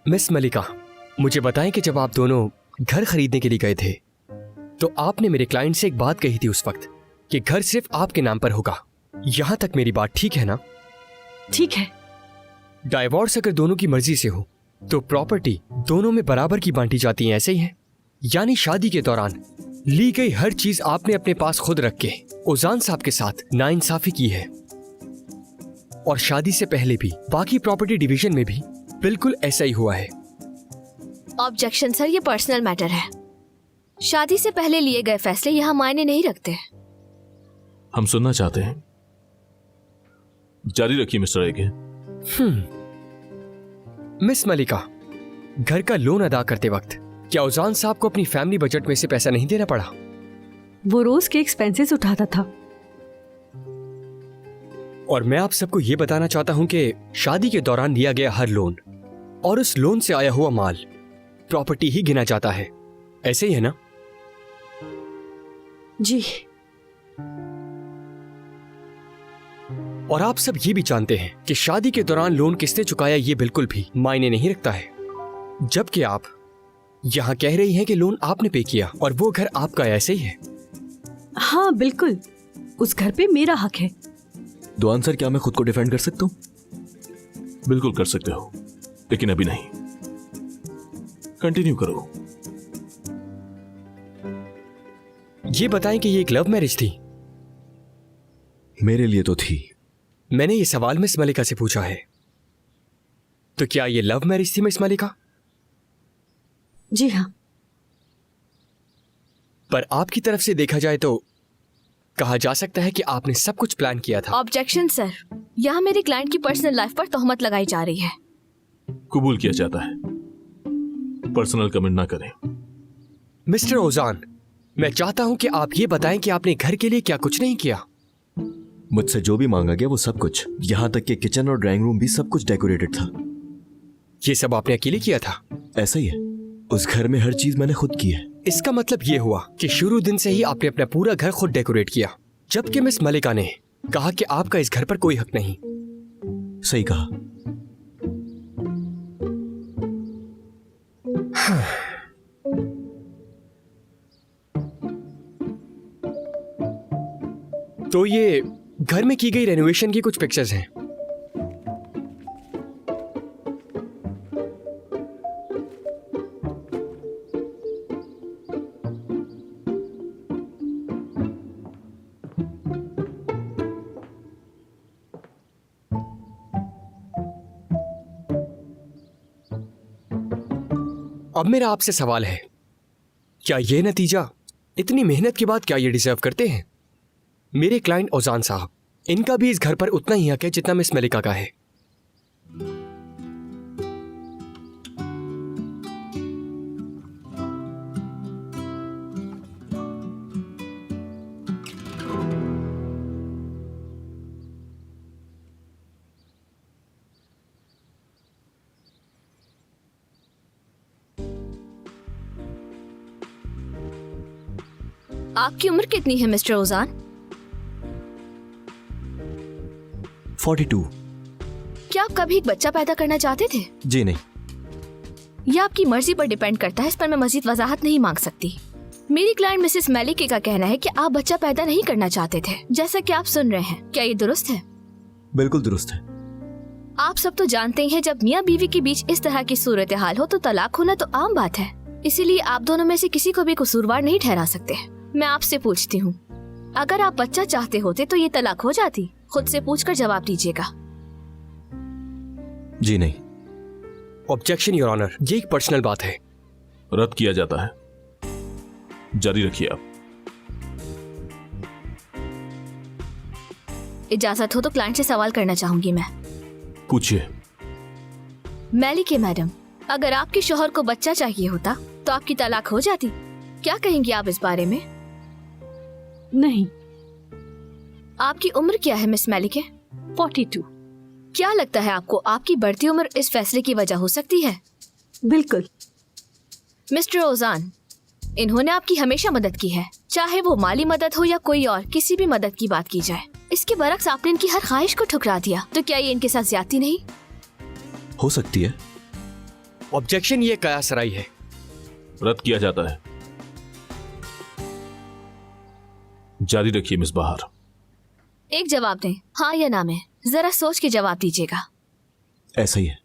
Miss मलिका, मुझे बताएं कि जब आप दोनों घर खरीदने के लिए गए थे तो आपने मेरे क्लाइंट से एक बात कही थी उस वक्त कि घर सिर्फ आपके नाम पर होगा। यहां तक मेरी बात ठीक है ना? ठीक है। डाइवोर्स अगर दोनों की मर्जी से हो तो प्रॉपर्टी दोनों में बराबर की बांटी जाती है, ऐसे ही है? यानी शादी के दौरान ली गई हर चीज आपने अपने पास खुद रख के ओजान साहब के साथ नाइंसाफी की है, और शादी से पहले भी बाकी प्रॉपर्टी डिवीजन में भी बिल्कुल ऐसा ही हुआ है। ऑब्जेक्शन सर, ये पर्सनल मैटर है। शादी से पहले लिए गए फैसले यहाँ मायने नहीं रखते। हम सुनना चाहते हैं, जारी रखिए मिस्टर एके। मिस मलिका, घर का लोन अदा करते वक्त क्या ओजान साहब को अपनी फैमिली बजट में से पैसा नहीं देना पड़ा? वो रोज के एक्सपेंसेस उठाता था। और मैं आप सबको ये बताना चाहता हूं कि शादी के दौरान लिया गया हर लोन और उस लोन से आया हुआ माल प्रॉपर्टी ही गिना जाता है, ऐसे ही है ना? जी। और आप सब ये भी जानते हैं कि शादी के दौरान लोन किसने चुकाया ये बिल्कुल भी मायने नहीं रखता है, जबकि आप यहाँ कह रही हैं कि लोन आपने पे किया और वो घर आपका, ऐसे ही है? हाँ बिल्कुल, उस घर पे मेरा हक है। दुआन सर, क्या मैं खुद को डिफेंड कर सकता हूँ? बिल्कुल कर सकते हो, लेकिन अभी नहीं। कंटिन्यू करो। ये बताएं कि ये एक लव मैरिज थी? मेरे लिए तो थी। मैंने ये सवाल मिस मलिका से पूछा है, तो क्या ये लव मैरिज थी मिस मलिका? जी हाँ। पर आपकी तरफ से देखा जाए तो कहा जा सकता है कि आपने सब कुछ प्लान किया था। ऑब्जेक्शन सर, यहाँ मेरे क्लाइंट की पर्सनल लाइफ पर तोहमत लगाई जा रही है। कबूल किया जाता है, पर्सनल कमेंट ना करें। मिस्टर ओजान, मैं चाहता हूं कि आप ये बताएं कि आपने घर के लिए क्या कुछ नहीं किया। मुझसे जो भी मांगा गया वो सब कुछ, यहाँ तक कि किचन और ड्राइंग रूम भी सब कुछ डेकोरेटेड था। ये सब आपने अकेले किया था? ऐसा ही है, उस घर में हर चीज मैंने खुद की है। इसका मतलब ये हुआ कि शुरू दिन से ही आपने अपना पूरा घर खुद डेकोरेट किया, जबकि मिस मलिका ने कहा कि आपका इस घर पर कोई हक नहीं। सही कहा। तो ये घर में की गई रेनोवेशन की कुछ पिक्चर्स हैं। अब मेरा आपसे सवाल है, क्या ये नतीजा इतनी मेहनत के बाद क्या ये डिजर्व करते हैं? मेरे क्लाइंट ओजान साहब, इनका भी इस घर पर उतना ही हक है जितना मिस मलिका का है। आपकी उम्र कितनी है मिस्टर ओजान? 42। क्या आप कभी एक बच्चा पैदा करना चाहते थे? जी नहीं। यह आपकी मर्जी पर डिपेंड करता है, इस पर मैं मजीद वजाहत नहीं मांग सकती। मेरी क्लाइंट मिसेस मलिका का कहना है कि आप बच्चा पैदा नहीं करना चाहते थे, जैसा कि आप सुन रहे हैं। क्या ये दुरुस्त है? बिल्कुल दुरुस्त है। आप सब तो जानते हैं, जब मियाँ बीवी के बीच इस तरह की सूरत हाल हो तो तलाक होना तो आम बात है। इसीलिए आप दोनों में से किसी को भी कसूरवार नहीं ठहरा सकते। मैं आपसे पूछती हूँ, अगर आप बच्चा चाहते होते तो ये तलाक हो जाती? खुद से पूछकर जवाब दीजिएगा। जी नहीं। ऑब्जेक्शन योर ऑनर, ये एक पर्सनल बात है। रद्द किया जाता है, जारी रखिए आप। इजाजत हो तो क्लाइंट से सवाल करना चाहूंगी मैं। पूछिए। मलिका मैडम, अगर आपके शौहर को बच्चा चाहिए होता तो आपकी तलाक हो जाती? क्या कहेंगी आप इस बारे में? नहीं। आपकी उम्र क्या है मिस मलिका? 42। क्या लगता है आपको आपकी बढ़ती उम्र इस फैसले की वजह हो सकती है? बिल्कुल। मिस्टर ओजान, इन्होंने आपकी हमेशा मदद की है, चाहे वो माली मदद हो या कोई और किसी भी मदद की बात की जाए। इसके बरक्स आपने इनकी हर ख्वाहिश को ठुकरा दिया, तो क्या ये इनके साथ ज्यादती नहीं? हो सकती है, ऑब्जेक्शन ये कयास राय है। रद्द किया जाता है। जारी रखिए मिस बहार। एक जवाब दें, हाँ या ना में। जरा सोच के जवाब दीजिएगा। ऐसा ही है।